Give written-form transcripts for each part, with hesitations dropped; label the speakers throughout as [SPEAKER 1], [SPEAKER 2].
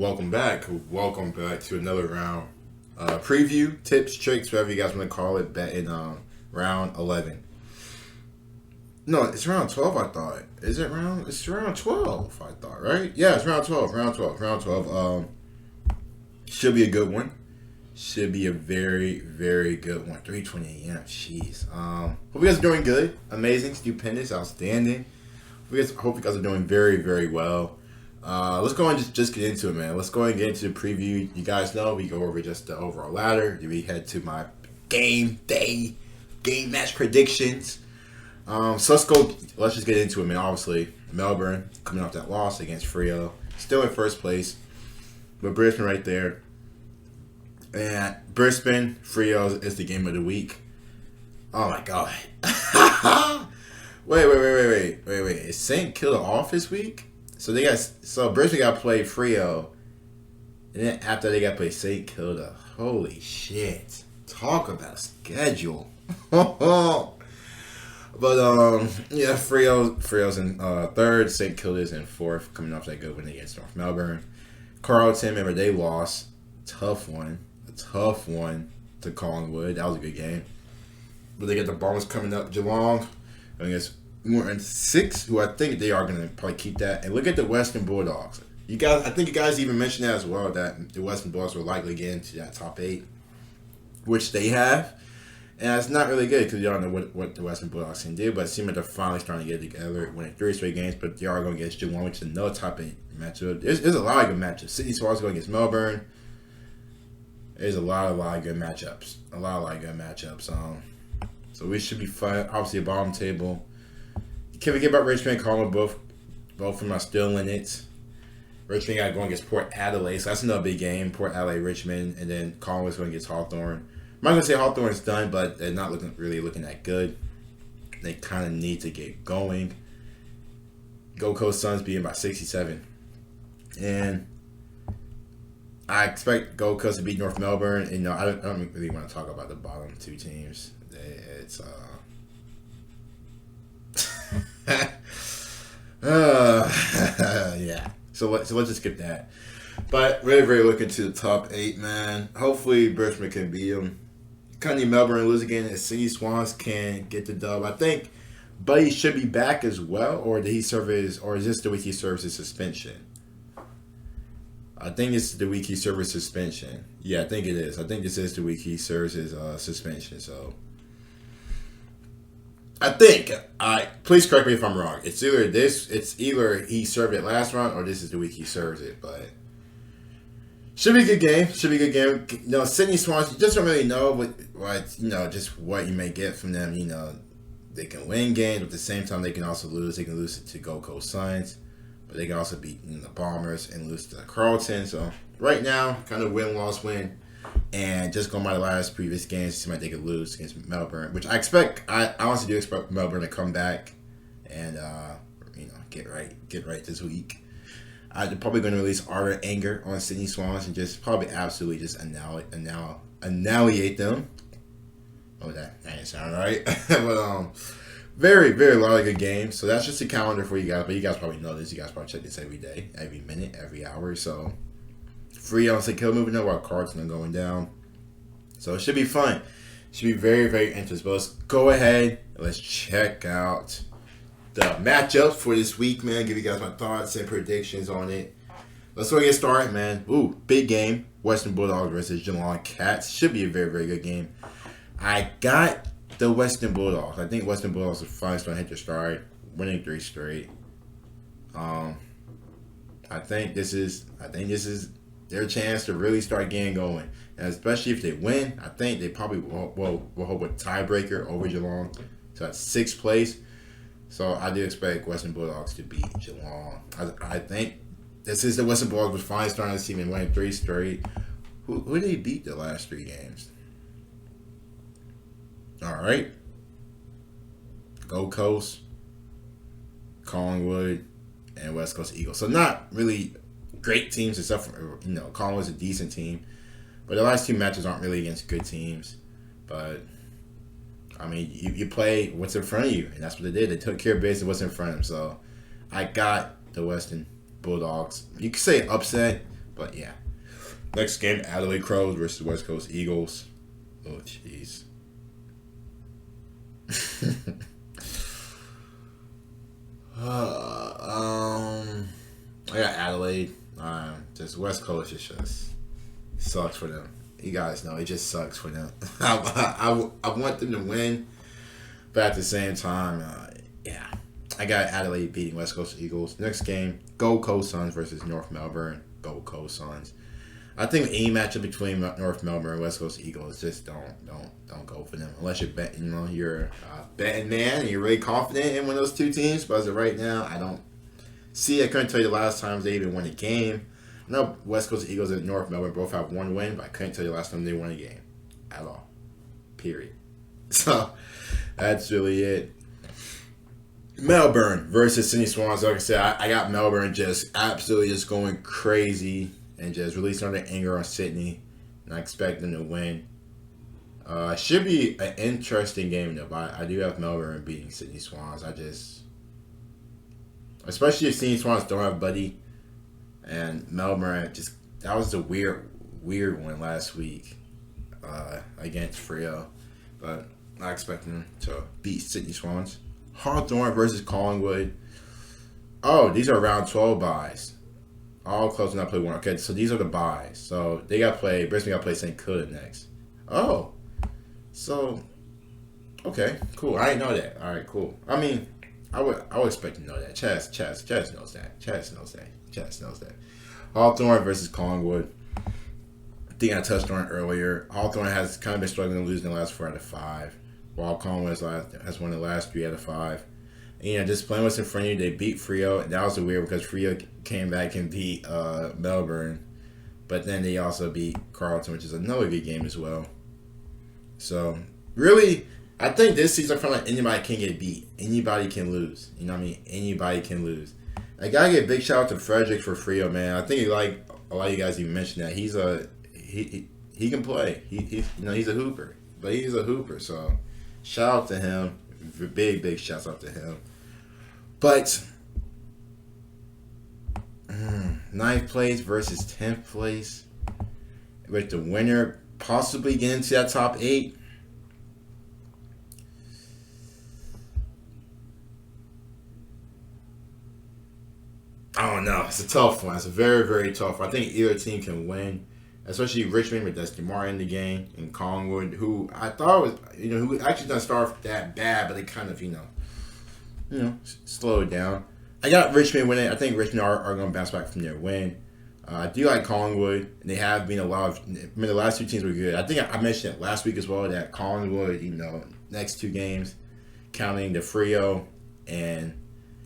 [SPEAKER 1] Welcome back. Welcome back to another round. Preview, tips, tricks, whatever you guys want to call it, betting round 11. No, it's round 12, I thought. Is it round? It's round 12, I thought, right? Yeah, it's round 12. Round 12. Should be a good one. Should be a very, very good one. 3:20 a.m. Jeez. Hope you guys are doing good. Amazing, stupendous, outstanding. Hope you guys are doing very, very well. Let's go and just get into it, man. Let's go and get into the preview. You guys know we go over just the overall ladder. Then we head to my game match predictions. So let's just get into it, man. Obviously, Melbourne coming off that loss against Freo, still in first place, but Brisbane right there. And Brisbane, Freo is the game of the week. Oh my god. Wait. Is St. Kilda off this week? So Brisbane got to play Freo, and then after they got to play St. Kilda. Holy shit! Talk about schedule. But yeah, Freo's in third, St. Kilda's in fourth, coming off that good win against North Melbourne. Carlton, remember they lost, a tough one to Collingwood. That was a good game. But they got the Bombers coming up. Geelong, I guess. We're in 6, who I think they are going to probably keep that. And look at the Western Bulldogs. I think you guys even mentioned that as well, that the Western Bulldogs will likely get into that top 8, which they have. And it's not really good because you don't know what the Western Bulldogs can do, but it seems like they're finally starting to get together, winning 3 straight games, but they are going against Geelong, which is another top 8 matchup. There's a lot of good matchups. Sydney Swans going against Melbourne. There's a lot of good matchups. So we should be fine. Obviously, a bottom table. Can we get about Richmond and Collingwood? Both of them are still in it. Richmond got going against Port Adelaide, so that's another big game. Port Adelaide, Richmond, and then Collingwood's going against Hawthorn. I'm not going to say Hawthorn's done, but they're not looking that good. They kind of need to get going. Gold Coast Suns beating by 67. And I expect Gold Coast to beat North Melbourne. And I don't really want to talk about the bottom 2 teams. It's yeah. So let's just skip that. But really, very looking to the top 8, man. Hopefully, Brisbane can beat them. Kind of need Melbourne to lose again, and Sydney Swans can get the dub. I think Buddy should be back as well, or is this the week he serves his suspension? I think it's the week he serves his suspension. Yeah, I think it is. I think this is the week he serves his suspension. So please correct me if I'm wrong. It's either he served it last round or this is the week he serves it, but should be a good game. Sydney Swans, you just don't really know what you may get from them. They can win games, but at the same time they can also lose. They can lose to Gold Coast Suns, but they can also beat the Bombers and lose to Carlton. So right now, kind of win. And just going by the last previous games, it seems like they could lose against Melbourne, which I expect. I honestly do expect Melbourne to come back and get right this week. They're probably going to release ardor anger on Sydney Swans and just probably absolutely just annihilate them. Oh, that didn't sound right. But very, very lot of good games. So that's just a calendar for you guys. But you guys probably know this. You guys probably check this every day, every minute, every hour. So Freo and St. Kilda moving up while Carlton are going down. So it should be fun. It should be very, very interesting. But let's go ahead and let's check out the matchups for this week, man. Give you guys my thoughts and predictions on it. Let's go get started, man. Ooh, big game. Western Bulldogs versus Geelong Cats. Should be a very, very good game. I got the Western Bulldogs. I think Western Bulldogs are finally starting to hit their stride, winning 3 straight. I think this is their chance to really start getting going. And especially if they win, I think they probably will hold a tiebreaker over Geelong. So that's 6th place. So I do expect Western Bulldogs to beat Geelong. I think this is the Western Bulldogs was finally starting to see them winning 3 straight. Who did they beat the last 3 games? All right. Gold Coast, Collingwood, and West Coast Eagles. So not really great teams except for, Collingwood's a decent team. But the last 2 matches aren't really against good teams. But, I mean, you play what's in front of you. And that's what they did. They took care of business of what's in front of them. So I got the Western Bulldogs. You could say upset, but But yeah. Next game, Adelaide Crows versus West Coast Eagles. Oh, jeez. I got Adelaide. Just West Coast is just sucks for them. You guys know it just sucks for them. I want them to win, but at the same time, yeah, I got Adelaide beating West Coast Eagles. Next game, Gold Coast Suns versus North Melbourne. Gold Coast Suns. I think any matchup between North Melbourne and West Coast Eagles, just don't go for them unless you're betting. You're a betting man and you're really confident in one of those two teams. But as of right now, I don't see. I couldn't tell you the last time they even won a game. I know West Coast Eagles and North Melbourne both have one win, but I couldn't tell you the last time they won a game at all. Period. So that's really it. Melbourne versus Sydney Swans. Like I said, I got Melbourne just absolutely just going crazy and just releasing all their anger on Sydney. And I expect them to win. Should be an interesting game though, but I do have Melbourne beating Sydney Swans. Especially if Sydney Swans don't have Buddy. And Melbourne that was a weird one last week against Freo. But I expect them to beat Sydney Swans. Hawthorn versus Collingwood. Oh, these are round 12 buys. All close enough to play one. Okay, so these are the buys. So they got to play. Brisbane got to play St. Kilda next. Oh, so okay, cool. I didn't know that. All right, cool. I mean, I would expect to know that. Chaz knows that. Chaz knows that. Hawthorn versus Collingwood. I think I touched on it earlier. Hawthorn has kind of been struggling to lose in the last 4 out of 5, while Collingwood has won the last 3 out of 5. And, just playing what's in front of you, they beat Freo. And that was weird because Freo came back and beat Melbourne. But then they also beat Carlton, which is another good game as well. So, really, I think this season, I feel like anybody can get beat. Anybody can lose. You know what I mean? Anybody can lose. I gotta give a big shout out to Frederick for Freo, man. I think like a lot of you guys even mentioned that he can play. He's a hooper, but he's a hooper. So shout out to him. Big shouts out to him. But 9th place versus 10th place, with the winner possibly getting to that top 8. I don't know. It's a tough one. It's a very, very tough one. I think either team can win, especially Richmond with Dusty Martin in the game, and Collingwood, who I thought was, who actually doesn't start off that bad, but they kind of, slowed down. I got Richmond winning. I think Richmond are going to bounce back from their win. I do like Collingwood, and they have been the last 2 teams were good. I think I mentioned it last week as well that Collingwood, next 2 games, counting the Freo and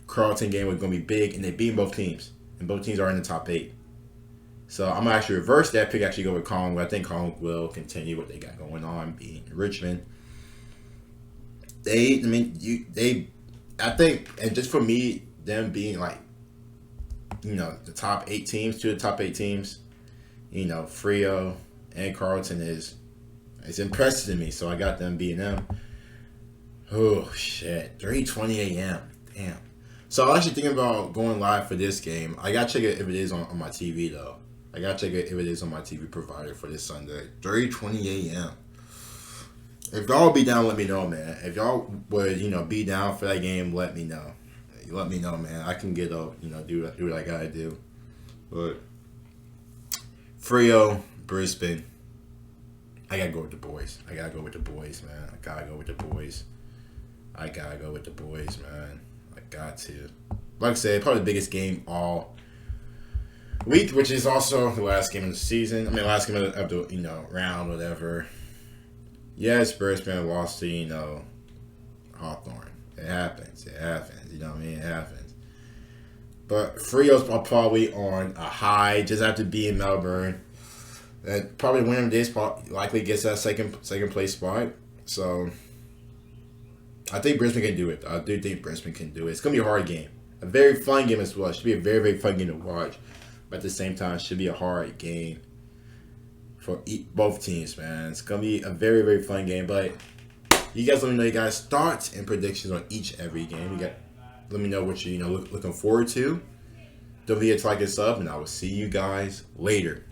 [SPEAKER 1] Carlton game was going to be big, and they beat both teams, and both teams are in the top 8. So I'm going to actually reverse that pick, actually go with Collingwood. I think Collingwood will continue what they got going on, beating Richmond. I think, and just for me, them being like, the top 8 teams, 2 of the top 8 teams, Freo and Carlton it's impressive to me, so I got them beating them. Oh, shit. 3:20 a.m. Damn. So I'm actually thinking about going live for this game. I gotta check it if it is on my TV though. I gotta check it if it is on my TV provider for this Sunday. 3:20 a.m. If y'all be down, let me know, man. If y'all would, be down for that game, let me know. Let me know, man. I can get up, do what I gotta do. But Freo, Brisbane, I gotta go with the boys. Man. I gotta go with the boys. Man. I got to. Like I said, probably the biggest game all week, which is also the last game of the season. I mean, last game of the round, whatever. Yes, Brisbane lost to Hawthorn. It happens. You know what I mean? It happens. But Freo's are probably on a high, just after being Melbourne. And probably winner of this likely gets that second place spot. So I think Brisbane can do it. I do think Brisbane can do it. It's going to be a hard game. A very fun game as well. It should be a very, very fun game to watch. But at the same time, it should be a hard game for both teams, man. It's going to be a very, very fun game. But you guys let me know you guys' thoughts and predictions on every game. Let me know what you're looking forward to. Don't forget to like and sub, and I will see you guys later.